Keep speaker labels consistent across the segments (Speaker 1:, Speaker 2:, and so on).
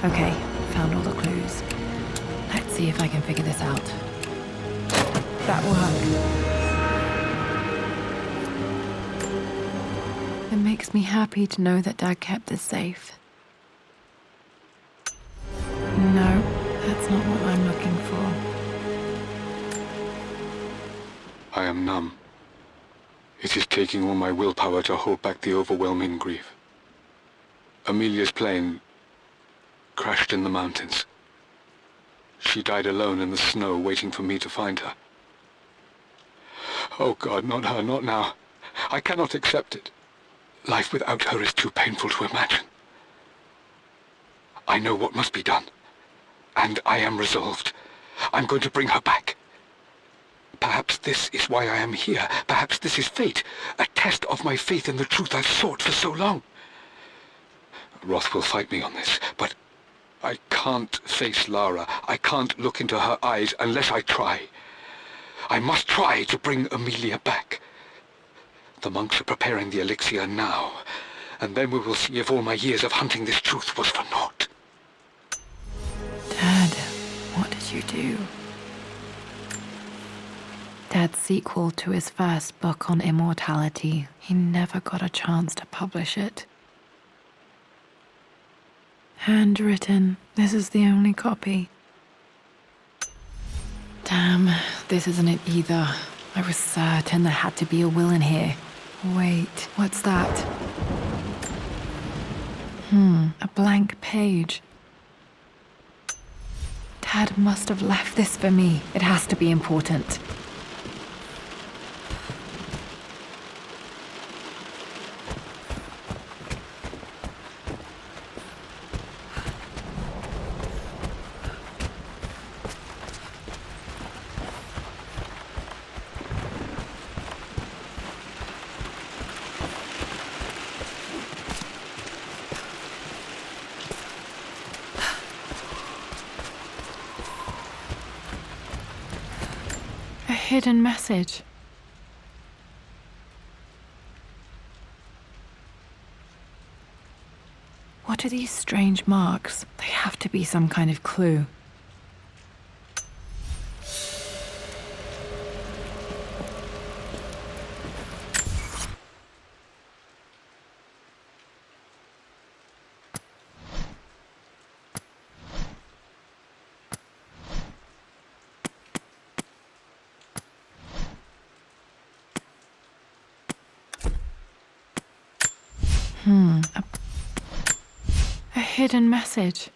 Speaker 1: Okay, found all the clues. Let's see if I can figure this out. That worked. It makes me happy to know that Dad kept this safe. No, that's not what I'm looking for.
Speaker 2: I am numb. It is taking all my willpower to hold back the overwhelming grief. Amelia's plane crashed in the mountains. She died alone in the snow, waiting for me to find her. Oh God, not her, not now. I cannot accept it. Life without her is too painful to imagine. I know what must be done, and I am resolved. I'm going to bring her back. Perhaps this is why I am here. Perhaps this is fate, a test of my faith in the truth I've sought for so long. Roth will fight me on this, but I can't face Lara. I can't look into her eyes unless I try. I must try to bring Amelia back. The monks are preparing the elixir now, and then we will see if all my years of hunting this truth was for naught.
Speaker 1: Dad, what did you do? Dad's sequel to his first book on immortality. He never got a chance to publish it. Handwritten. This is the only copy. Damn, this isn't it either. I was certain there had to be a will in here. Wait, what's that? A blank page. Dad must have left this for me. It has to be important. A hidden message. What are these strange marks? They have to be some kind of clue. A hidden message.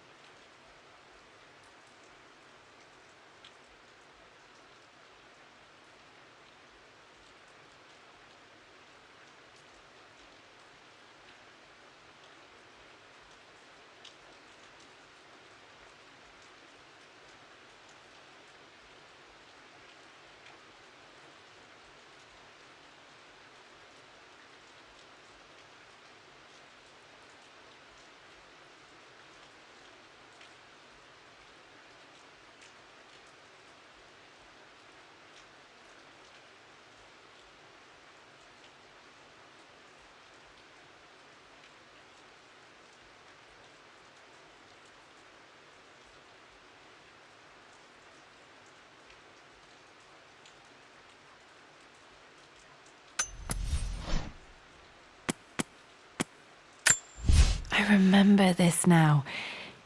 Speaker 1: I remember this now.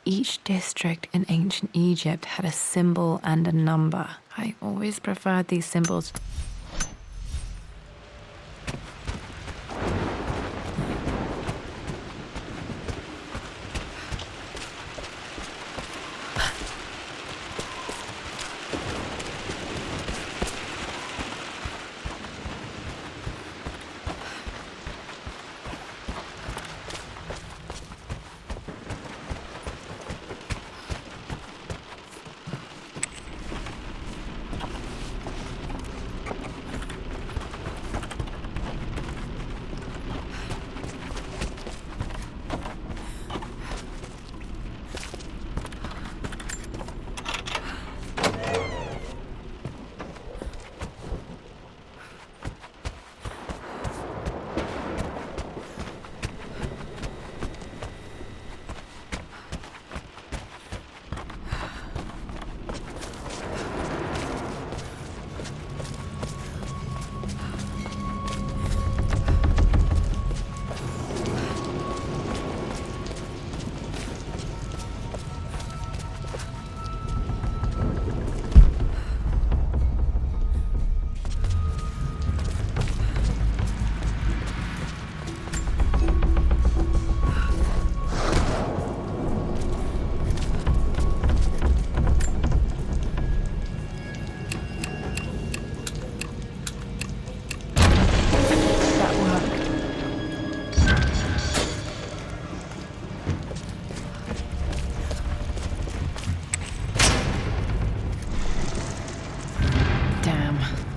Speaker 1: Each district in ancient Egypt had a symbol and a number. I always preferred these symbols.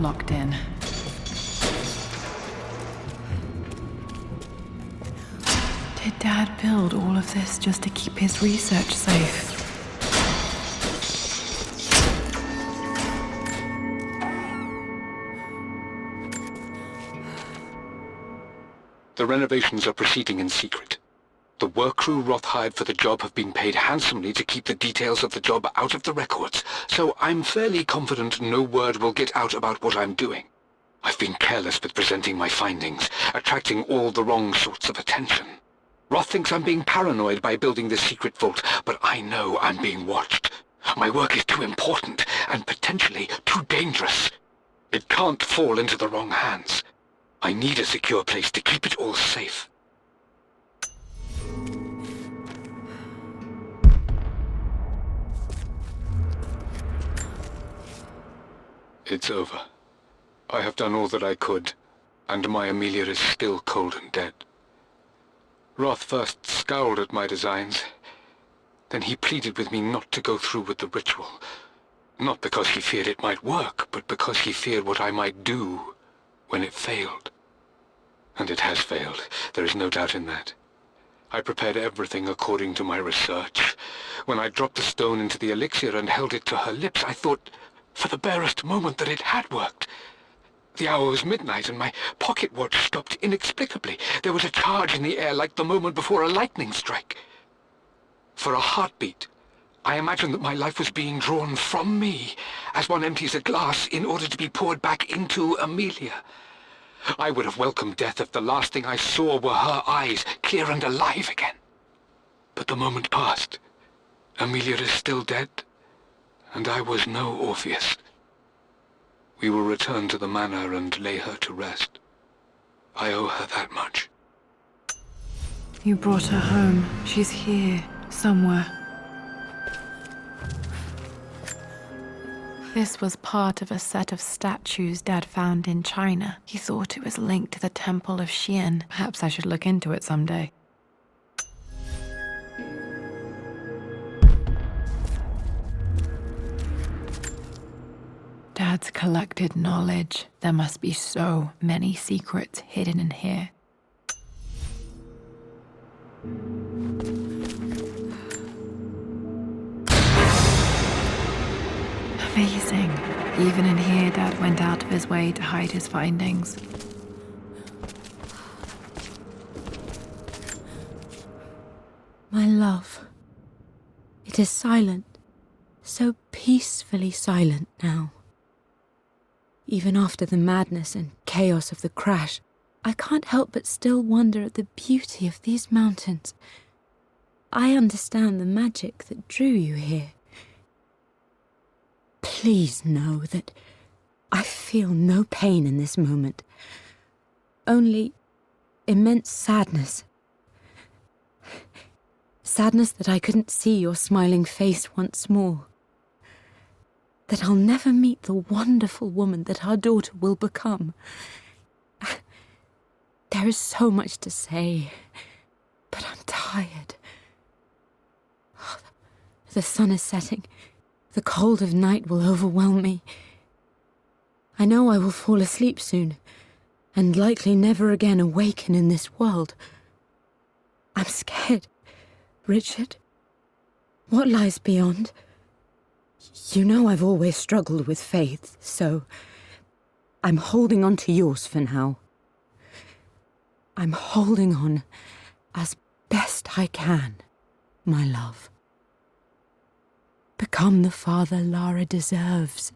Speaker 1: locked in. Did Dad build all of this just to keep his research safe?
Speaker 2: The renovations are proceeding in secret. The work crew Roth hired for the job have been paid handsomely to keep the details of the job out of the records, so I'm fairly confident no word will get out about what I'm doing. I've been careless with presenting my findings, attracting all the wrong sorts of attention. Roth thinks I'm being paranoid by building this secret vault, but I know I'm being watched. My work is too important, and potentially too dangerous. It can't fall into the wrong hands. I need a secure place to keep it all safe. It's over. I have done all that I could, and my Amelia is still cold and dead. Roth first scowled at my designs. Then he pleaded with me not to go through with the ritual. Not because he feared it might work, but because he feared what I might do when it failed. And it has failed. There is no doubt in that. I prepared everything according to my research. When I dropped the stone into the elixir and held it to her lips, I thought for the barest moment that it had worked. The hour was midnight, and my pocket watch stopped inexplicably. There was a charge in the air like the moment before a lightning strike. For a heartbeat, I imagined that my life was being drawn from me, as one empties a glass in order to be poured back into Amelia. I would have welcomed death if the last thing I saw were her eyes, clear and alive again. But the moment passed. Amelia is still dead, and I was no Orpheus. We will return to the manor and lay her to rest. I owe her that much.
Speaker 1: You brought her home. She's here, somewhere. This was part of a set of statues Dad found in China. He thought it was linked to the Temple of Xian. Perhaps I should look into it someday. Dad's collected knowledge. There must be so many secrets hidden in here. Amazing. Even in here, Dad went out of his way to hide his findings.
Speaker 3: My love, it is silent, so peacefully silent now. Even after the madness and chaos of the crash, I can't help but still wonder at the beauty of these mountains. I understand the magic that drew you here. Please know that I feel no pain in this moment, only immense sadness. Sadness that I couldn't see your smiling face once more. That I'll never meet the wonderful woman that our daughter will become. There is so much to say, but I'm tired. The sun is setting. The cold of night will overwhelm me. I know I will fall asleep soon, and likely never again awaken in this world. I'm scared. Richard, what lies beyond? You know I've always struggled with faith, so I'm holding on to yours for now. I'm holding on as best I can, my love. Become the father Lara deserves.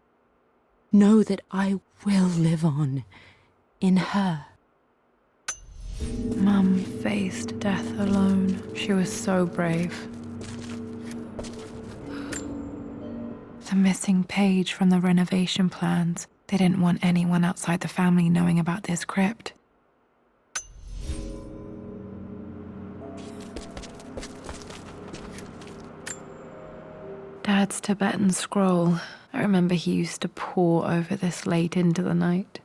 Speaker 3: Know that I will live on in her.
Speaker 1: Mum faced death alone. She was so brave. The missing page from the renovation plans. They didn't want anyone outside the family knowing about this crypt. Dad's Tibetan scroll. I remember he used to pore over this late into the night.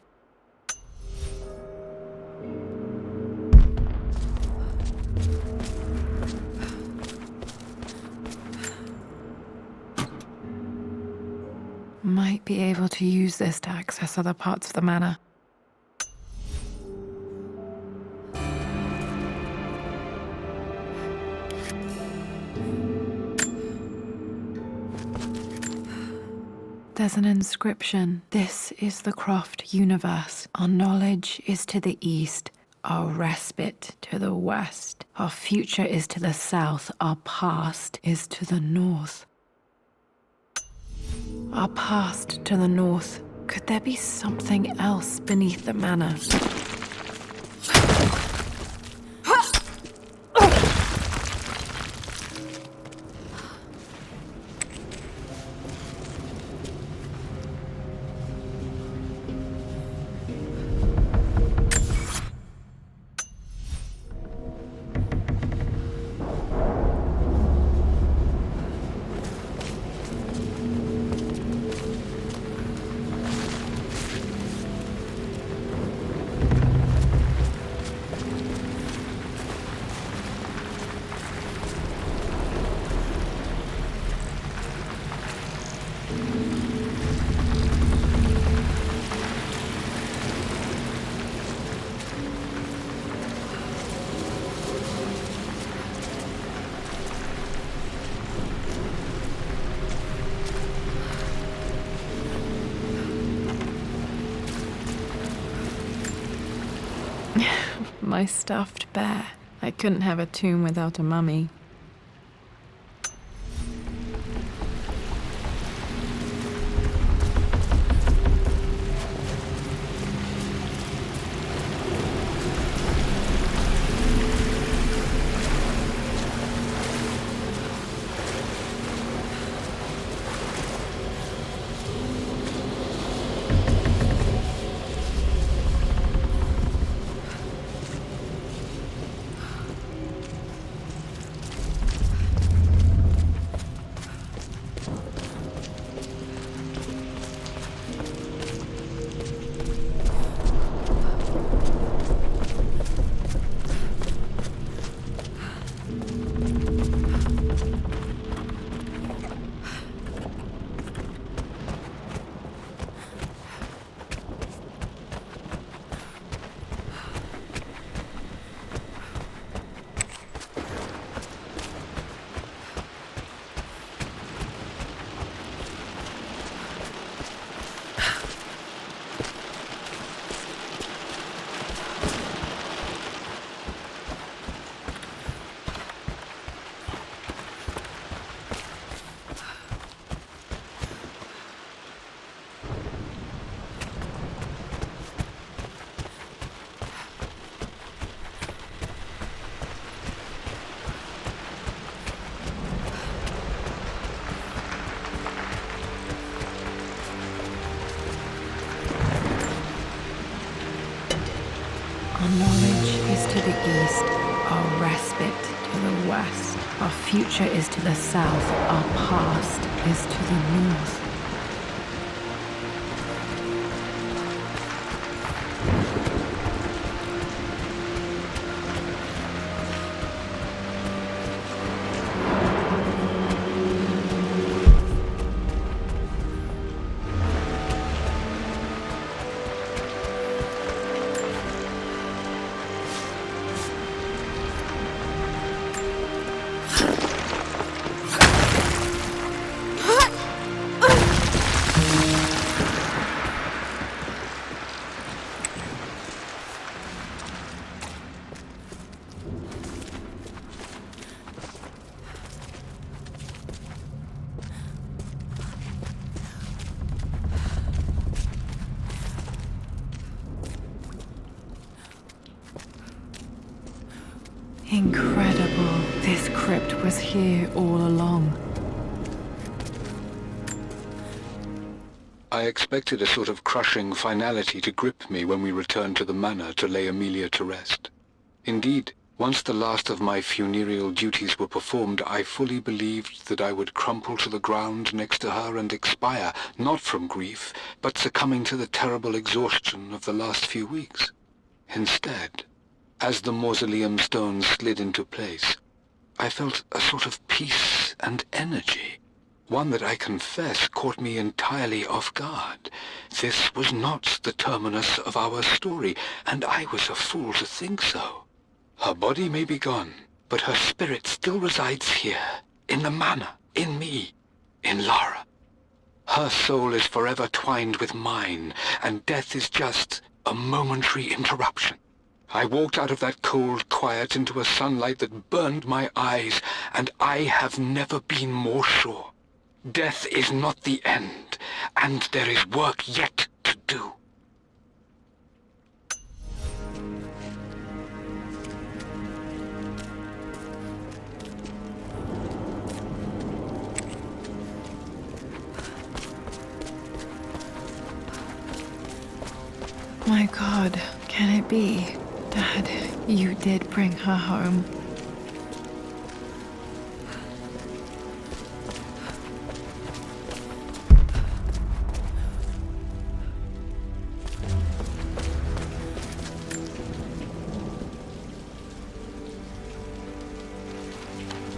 Speaker 1: Might be able to use this to access other parts of the manor. There's an inscription. This is the Croft universe. Our knowledge is to the east, our respite to the west. Our future is to the south, our past is to the north. Our past to the north. Could there be something else beneath the manor? My stuffed bear. I couldn't have a tomb without a mummy. Our knowledge is to the east, our respite to the west. Our future is to the south, our past is to the north. Incredible. This crypt was here all along.
Speaker 2: I expected a sort of crushing finality to grip me when we returned to the manor to lay Amelia to rest. Indeed, once the last of my funereal duties were performed, I fully believed that I would crumple to the ground next to her and expire, not from grief, but succumbing to the terrible exhaustion of the last few weeks. Instead, as the mausoleum stones slid into place, I felt a sort of peace and energy. One that I confess caught me entirely off guard. This was not the terminus of our story, and I was a fool to think so. Her body may be gone, but her spirit still resides here, in the manor, in me, in Lara. Her soul is forever twined with mine, and death is just a momentary interruption. I walked out of that cold quiet into a sunlight that burned my eyes, and I have never been more sure. Death is not the end, and there is work yet to do.
Speaker 1: My God, can it be? Dad, you did bring her home.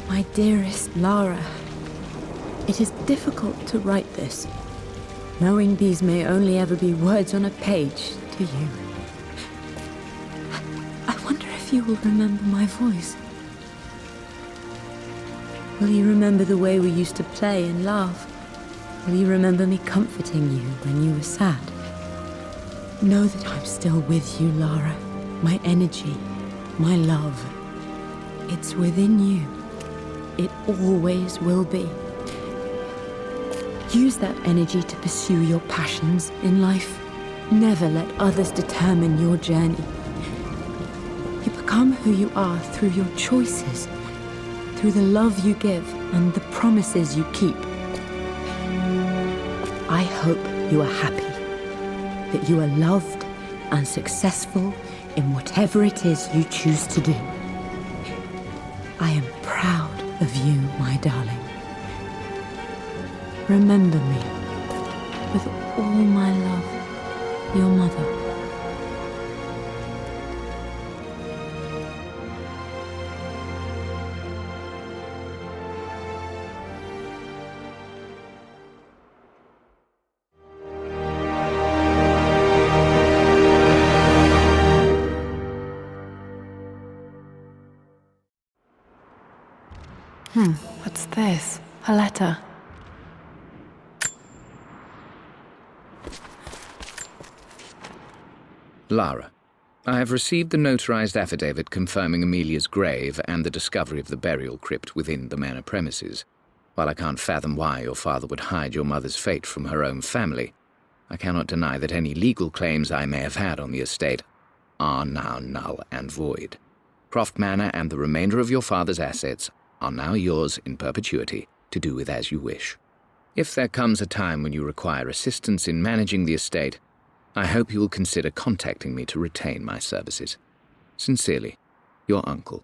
Speaker 3: My dearest Lara, it is difficult to write this, knowing these may only ever be words on a page to you. I wonder if you will remember my voice. Will you remember the way we used to play and laugh? Will you remember me comforting you when you were sad? Know that I'm still with you, Lara. My energy, my love. It's within you. It always will be. Use that energy to pursue your passions in life. Never let others determine your journey. You become who you are through your choices, through the love you give and the promises you keep. I hope you are happy, that you are loved and successful in whatever it is you choose to do. I am proud of you, my darling. Remember me, with all my love, your mother.
Speaker 1: What's this? A letter.
Speaker 4: Lara, I have received the notarized affidavit confirming Amelia's grave and the discovery of the burial crypt within the manor premises. While I can't fathom why your father would hide your mother's fate from her own family, I cannot deny that any legal claims I may have had on the estate are now null and void. Croft Manor and the remainder of your father's assets are now yours in perpetuity to do with as you wish. If there comes a time when you require assistance in managing the estate, I hope you will consider contacting me to retain my services. Sincerely, your uncle.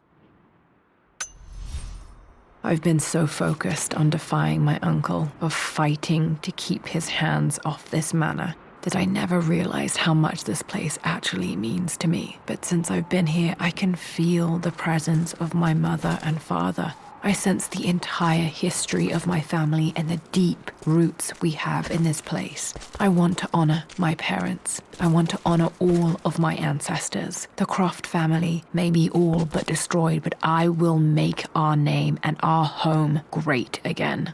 Speaker 1: I've been so focused on defying my uncle, of fighting to keep his hands off this manor, that I never realized how much this place actually means to me. But since I've been here, I can feel the presence of my mother and father. I sense the entire history of my family and the deep roots we have in this place. I want to honor my parents. I want to honor all of my ancestors. The Croft family may be all but destroyed, but I will make our name and our home great again.